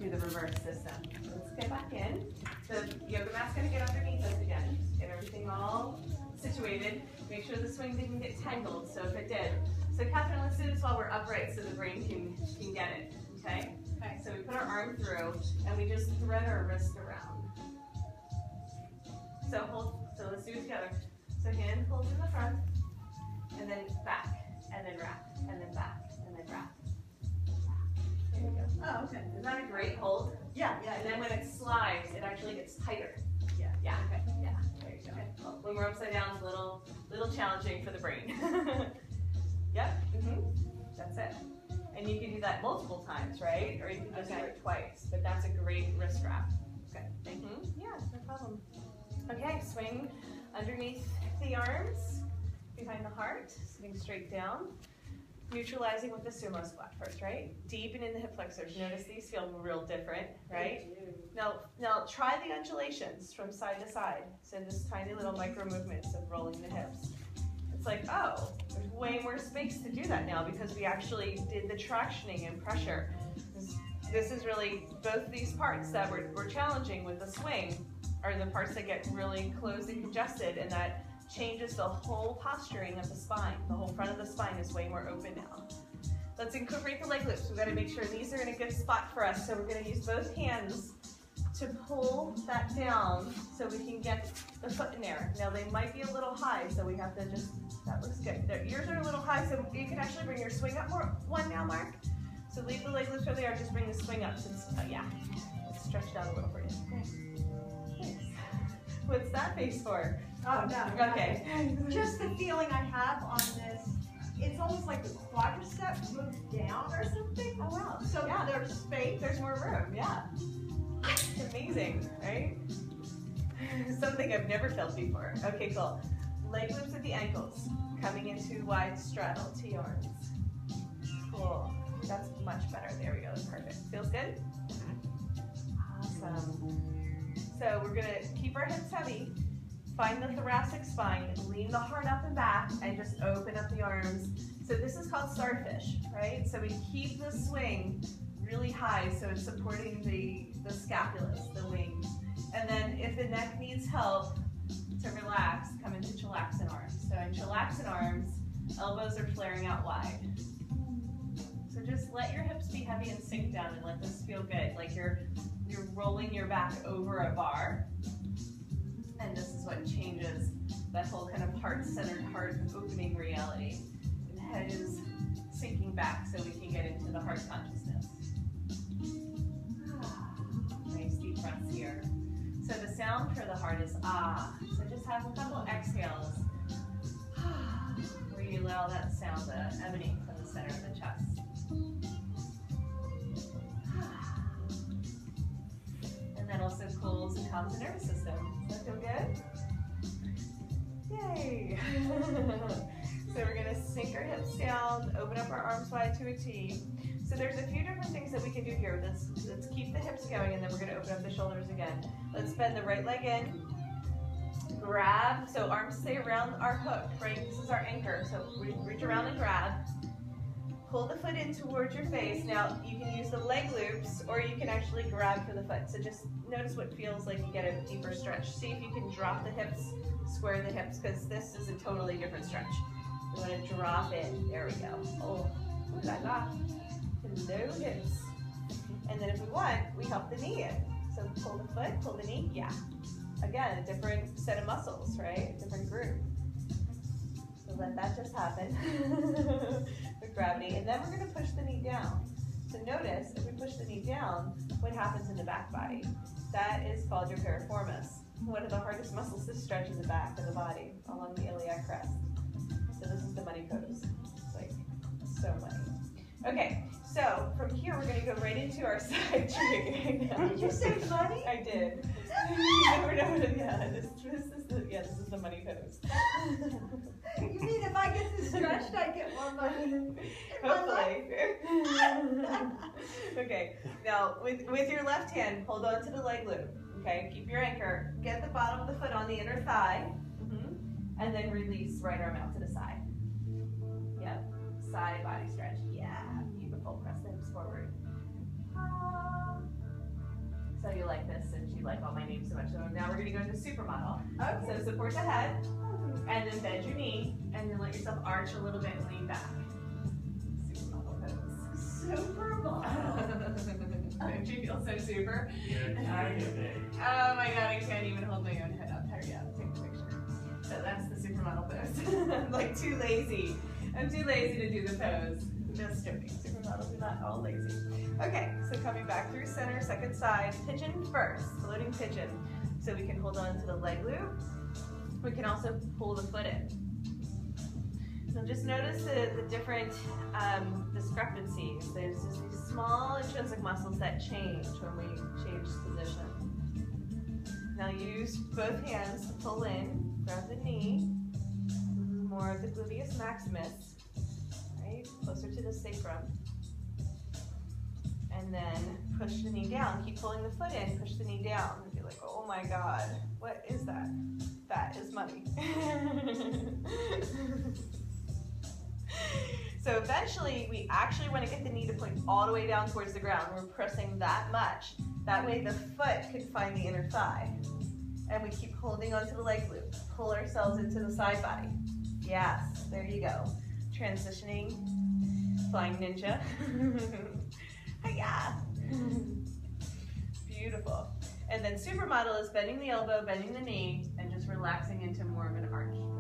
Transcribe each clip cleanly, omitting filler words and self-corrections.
do the reverse system. Let's get back in. The yoga mat's going to get underneath us again. Get everything all situated. Make sure the swing didn't get tangled, so if it did. So Catherine, let's do this while we're upright so the brain can get it, okay? Okay. So we put our arm through and we just thread our wrist around. So let's do it together. So hand holds in the front, and then back, and then wrap, and then back, and then wrap. There you go. Oh, okay. Isn't that a great hold? Yeah, yeah. And then when it slides, it actually gets tighter. Yeah. Yeah. Okay. Yeah. There you go. Okay. Well, when we're upside down, it's a little challenging for the brain. Yep. That's it. And you can do that multiple times, right? Or you can just do it twice. But that's a great wrist wrap. Okay. Thank you. Yeah, no problem. Okay, swing underneath the arms, behind the heart, sitting straight down. Neutralizing with the sumo squat first, right? Deepen in the hip flexors. Notice these feel real different, right? Now try the undulations from side to side. So just tiny little micro movements of rolling the hips. It's like, oh, there's way more space to do that now because we actually did the tractioning and pressure. This is really, both these parts that we're challenging with the swing are the parts that get really closed and congested, and that changes the whole posturing of the spine. The whole front of the spine is way more open now. Let's incorporate the leg loops. We've got to make sure these are in a good spot for us. So we're going to use both hands to pull that down so we can get the foot in there. Now they might be a little high, so we have to just, that looks good. Their ears are a little high, so you can actually bring your swing up more, one now, Mark. So leave the leg loops where they are, just bring the swing up since, yeah, let's stretch down a little for you. Okay. Thanks. What's that face for? Oh, no. Okay. Just the feeling I have on this, it's almost like the quadriceps moves down or something. Oh, wow. So yeah, there's space. There's more room, yeah. It's amazing, right? Something I've never felt before. Okay, cool. Leg loops at the ankles, coming into wide straddle, T-arms. Cool. That's much better. There we go. That's perfect. Feels good? Awesome. So we're going to keep our hips heavy, find the thoracic spine, lean the heart up and back, and just open up the arms. So this is called starfish, right? So we keep the swing really high so it's supporting the scapulus, the wings. And then if the neck needs help to relax, come into chillaxin arms. So in chillaxin arms, elbows are flaring out wide. So just let your hips be heavy and sink down and let this feel good. Like you're rolling your back over a bar. And this is what changes that whole kind of heart-centered, heart opening reality. And the head is sinking back so we can get into the heart consciousness. Nice deep breaths here. So the sound for the heart is ah. So just have a couple exhales where you allow that sound to emanate from the center of the chest. And that also cools and calms the nervous system. Does that feel good? Yay! So we're going to sink our hips down, open up our arms wide to a T. So there's a few different things that we can do here. Let's keep the hips going, and then we're going to open up the shoulders again. Let's bend the right leg in. Grab, so arms stay around our hook, right? This is our anchor. So reach around and grab. Pull the foot in towards your face. Now, you can use the leg loops, or you can actually grab for the foot. So just notice what feels like you get a deeper stretch. See if you can drop the hips, square the hips, because this is a totally different stretch. You want to drop in. There we go. Oh, ooh la la. Hello, hips. And then if we want, we help the knee in. So pull the foot, pull the knee. Yeah. Again, a different set of muscles, right? A different group. So let that just happen with gravity. And then we're going to push the knee down. So notice, if we push the knee down, what happens in the back body? That is called your piriformis. One of the hardest muscles to stretch in the back of the body, along the iliac crest. So this is the money pose. It's like so money. Okay, so from here we're going to go right into our side tree. Did you say money? I did. This is the money pose. You mean if I get this stretched, I get more money? Hopefully. Okay, now with your left hand, hold on to the leg loop. Okay, keep your anchor. Get the bottom of the foot on the inner thigh. And then release right arm out to the side. Yep, side body stretch. Yeah, beautiful. Press the hips forward. like all my names so much. So now we're gonna go into supermodel. Okay. So support the head, and then bend your knee, and then let yourself arch a little bit and lean back. Supermodel pose. Supermodel. Don't you feel so super? Oh my god, I can't even hold my own head up. Hurry up, take a picture. So that's the supermodel pose. I'm like too lazy. I'm too lazy to do the pose. Just joking. Supermodels are not all lazy. Okay, so coming back through center, second side, pigeon first, floating pigeon. So we can hold on to the leg loop. We can also pull the foot in. So just notice the different discrepancies. There's just these small intrinsic muscles that change when we change position. Now use both hands to pull in, grab the knee. This is more of the gluteus maximus, right? Closer to the sacrum. And then push the knee down. Keep pulling the foot in, push the knee down. And be like, oh my god, what is that? That is money. So eventually, we actually want to get the knee to point all the way down towards the ground. We're pressing that much. That way the foot can find the inner thigh. And we keep holding onto the leg loop. Pull ourselves into the side body. Yes, there you go. Transitioning, flying ninja. Hiya! Beautiful. And then supermodel is bending the elbow, bending the knee, and just relaxing into more of an arch position.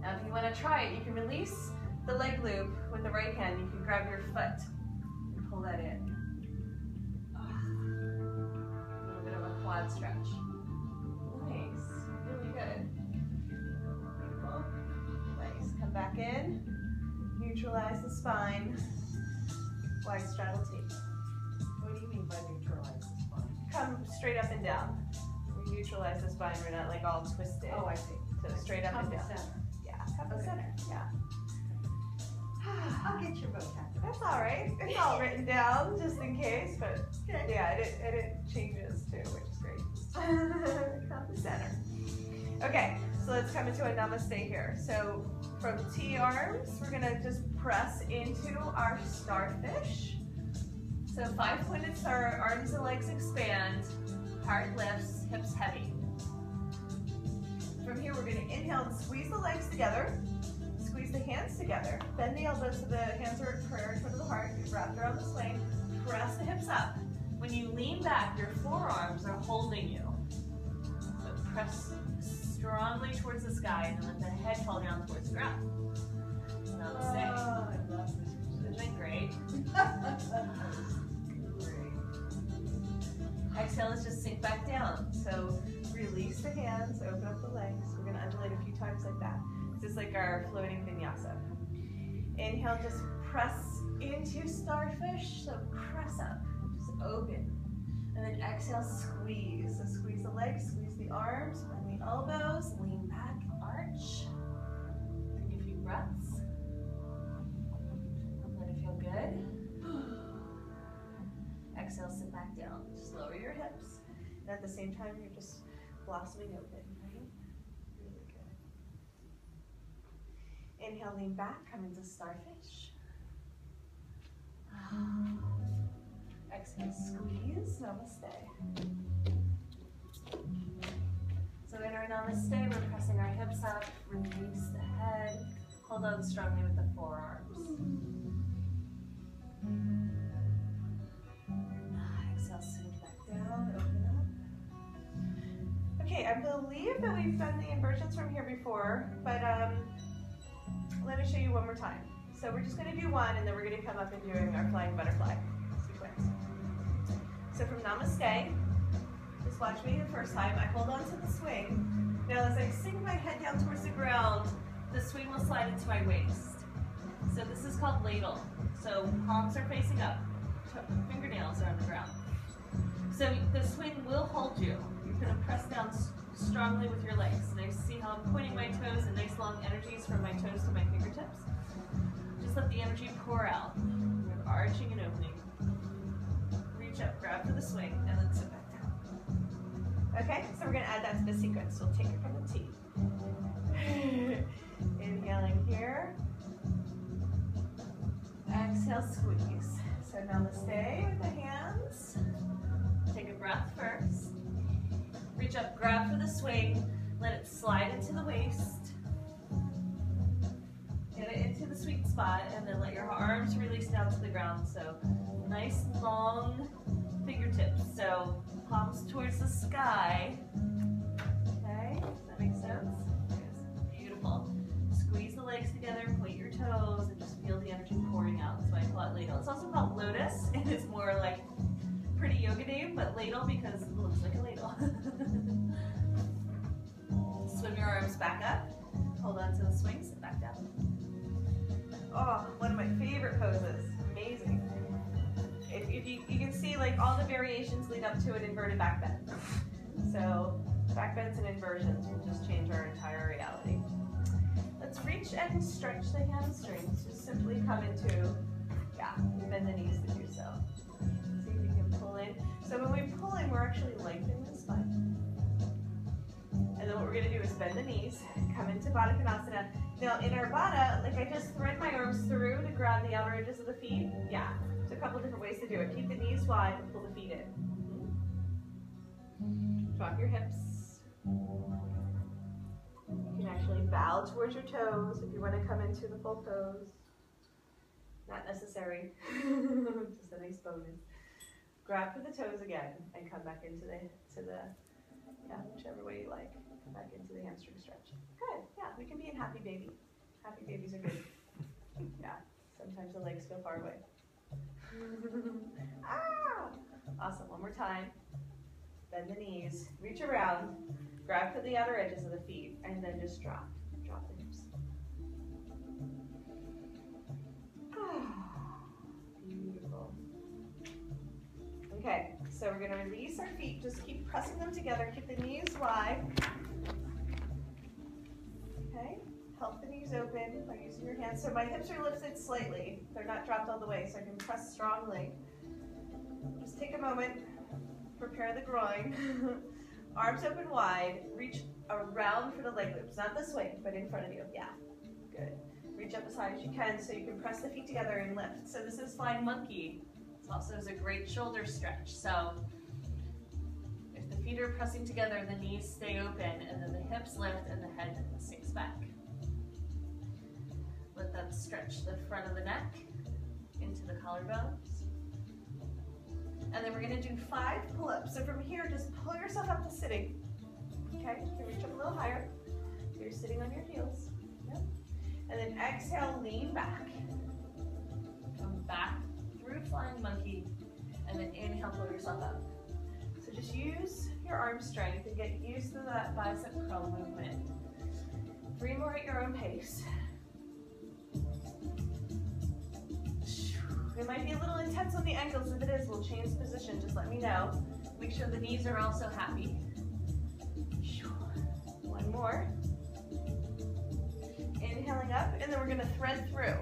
Now if you want to try it, you can release the leg loop with the right hand. You can grab your foot and pull that in. A little bit of a quad stretch. Nice. Really good. Beautiful. Nice. Come back in. Neutralize the spine. Wide straddle T. What do you mean by neutralize the spine? Come straight up and down. We neutralize the spine. We're not like all twisted. Oh, I see. So straight up and down. Center. Yeah, come to center. Yeah. I'll get your vocabulary. That's all right. It's all written down just in case, but Okay. yeah, it changes too, which is great. Come to center. Okay, so let's come into a namaste here. So from T arms, we're gonna just press into our starfish. So 5-pointed star, arms and legs expand, heart lifts, hips heavy. From here, we're gonna inhale and squeeze the legs together, squeeze the hands together, bend the elbows so the hands are at prayer in front of the heart, wrap around the swing, press the hips up. When you lean back, your forearms are holding you. So press strongly towards the sky and let the head fall down towards the ground. Namaste. Oh, I love this. Isn't it great? Great. Exhale is just sink back down. So release the hands, open up the legs. We're going to undulate a few times like that. This is like our floating vinyasa. Inhale, just press into starfish. So press up, just open. And then exhale, squeeze. So squeeze the legs, squeeze the arms, bend the elbows, lean back, arch. Take a few breaths. Let it feel good. Exhale, sit back down. Just lower your hips. And at the same time, you're just blossoming open, right? Really good. Inhale, lean back, come into starfish. Exhale, squeeze, namaste. So in our namaste, we're pressing our hips up, release the head, hold on strongly with the forearms. Exhale, sink back down, open up. Okay, I believe that we've done the inversions from here before, but let me show you one more time. So we're just going to do one, and then we're going to come up and doing our flying butterfly sequence. So from namaste, just watch me the first time. I hold on to the swing. Now as I sink my head down towards the ground, the swing will slide into my waist. So this is called ladle. So palms are facing up, fingernails are on the ground. So the swing will hold you. You're going to press down strongly with your legs. And I see how I'm pointing my toes and nice long energies from my toes to my fingertips. Just let the energy pour out. We're arching and opening. Reach up, grab for the swing, and then sit back down. Okay, so we're going to add that to the sequence. We'll take it from the T. Inhaling here. Exhale, squeeze. So namaste with the hands. Take breath first. Reach up, grab for the swing, let it slide into the waist. Get it into the sweet spot, and then let your arms release down to the ground. So nice long fingertips. So palms towards the sky. Okay, does that make sense? Yes. Beautiful. Squeeze the legs together, point your toes, and just feel the energy pouring out. That's why I call it ladle. It's also called lotus, and it's more like pretty yoga name, but ladle because it looks like a ladle. Swim your arms back up. Hold on to the swing, sit back down. Oh, one of my favorite poses. Amazing. If you can see, like, all the variations lead up to an inverted back bend. So backbends and inversions will just change our entire reality. Let's reach and stretch the hamstrings. Just simply come into, bend the knees to do so. See if you can pull in. So when we pull in, we're actually lengthening the spine. And then what we're going to do is bend the knees, come into Baddha Konasana. Now in our Baddha, like, I just thread my arms through to grab the outer edges of the feet. Yeah, there's a couple different ways to do it. Keep the knees wide and pull the feet in. Drop your hips. You can actually bow towards your toes if you want to come into the full pose. Not necessary, just a nice bonus. Grab for the toes again and come back into whichever way you like. Come back into the hamstring stretch. Good, yeah, we can be in happy baby. Happy babies are good. Yeah, sometimes the legs go far away. Awesome, one more time. Bend the knees, reach around, grab for the outer edges of the feet, and then just drop the hips. Beautiful. Okay, so we're going to release our feet, just keep pressing them together, keep the knees wide. Okay, help the knees open by using your hands. So my hips are lifted slightly, they're not dropped all the way, so I can press strongly. Just take a moment, prepare the groin, arms open wide, reach around for the leg loops, not the swing, but in front of you, yeah, good. Reach up as high as you can so you can press the feet together and lift. So this is flying monkey. It also is a great shoulder stretch. So if the feet are pressing together, the knees stay open, and then the hips lift and the head sinks back. Let that stretch the front of the neck into the collarbones. And then we're going to do 5 pull-ups. So from here, just pull yourself up to sitting. Okay, you can reach up a little higher. So you're sitting on your heels. Yep. And then exhale, lean back. Come back through flying monkey, and then inhale, pull yourself up. So just use your arm strength and get used to that bicep curl movement. 3 more at your own pace. It might be a little intense on the ankles. If it is, we'll change position. Just let me know. Make sure the knees are also happy. 1 more. Inhaling up, and then we're going to thread through.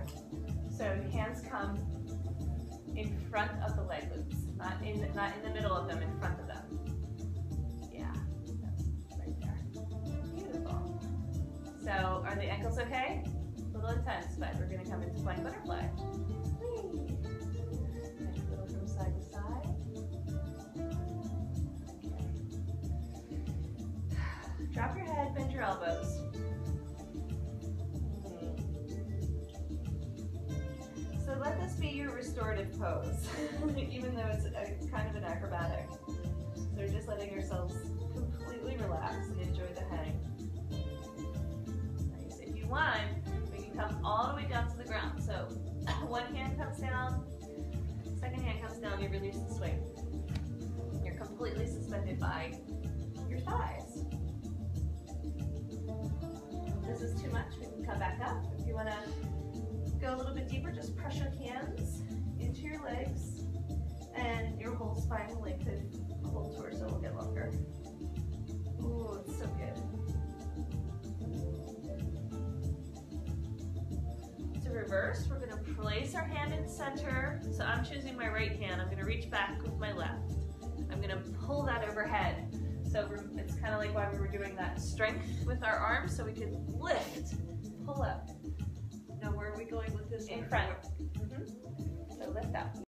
So hands come in front of the leg loops, not in the middle of them, in front of them. Yeah, that's right there. Beautiful. So are the ankles okay? A little intense, but we're going to come into flying butterfly. Whee! Nice little from side to side. Okay. Drop your head, bend your elbows. So let this be your restorative pose, even though it's kind of an acrobatic. So you're just letting yourselves completely relax and enjoy the hang. Nice. If you want, we can come all the way down to the ground. So one hand comes down, second hand comes down, you release the swing. You're completely suspended by your thighs. If this is too much, we can come back up. If you want to go a little bit deeper, just press your hands into your legs, and your whole spine will lengthen, the whole torso will get longer. Ooh, it's so good. To reverse, we're going to place our hand in center. So I'm choosing my right hand. I'm going to reach back with my left. I'm going to pull that overhead. So it's kind of like why we were doing that strength with our arms, so we can lift, pull up. Now where are we going with this? In front. So lift up.